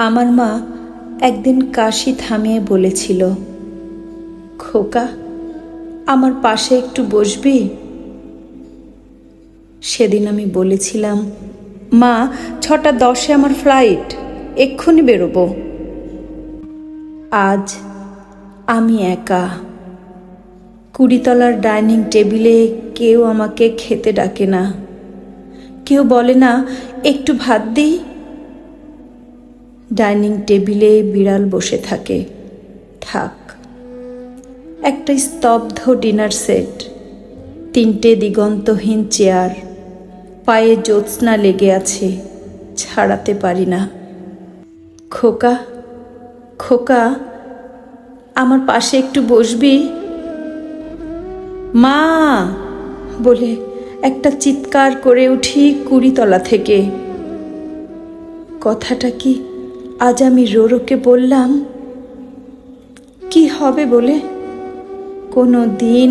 আমার মা একদিন কাশি থামিয়ে বলেছিল, খোকা, আমার পাশে একটু বসবি? সেদিন আমি বলেছিলাম, মা 6:10 আমার ফ্লাইট, এক্ষুনি বেরোবো। আজ আমি একা 20 তলার ডাইনিং টেবিলে। কেউ আমাকে খেতে ডাকে না, কেউ বলে না একটু ভাত দিই। ডাইনিং টেবিলে বিড়াল বসে থাকে, থাক। একটা স্তব্ধ ডিনার সেট, 3টে দিগন্তহীন চেয়ার, পায়ে জ্যোৎস্না লেগে আছে, ছাড়াতে পারি না। খোকা, খোকা, আমার পাশে একটু বসবি? মা বলে একটা চিৎকার করে উঠি 20 তলা থেকে। কথাটা কি আজ আমি রোরোকে বললাম? কি হবে বলে? কোনো দিন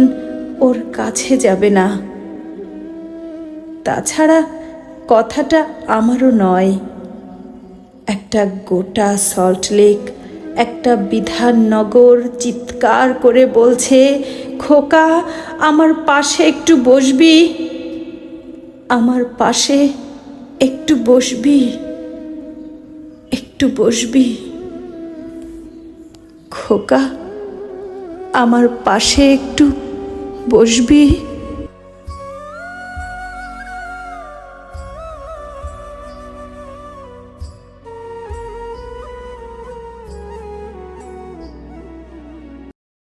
ওর কাছে যাবে না। তাছাড়া কথাটা আমারও নয়। একটা গোটা সল্টলেক, একটা বিধাননগর চিৎকার করে বলছে, খোকা, আমার পাশে একটু বসবি? আমার পাশে একটু বসবি? একটু বসবি? খোকা, আমার পাশে একটু বসবি?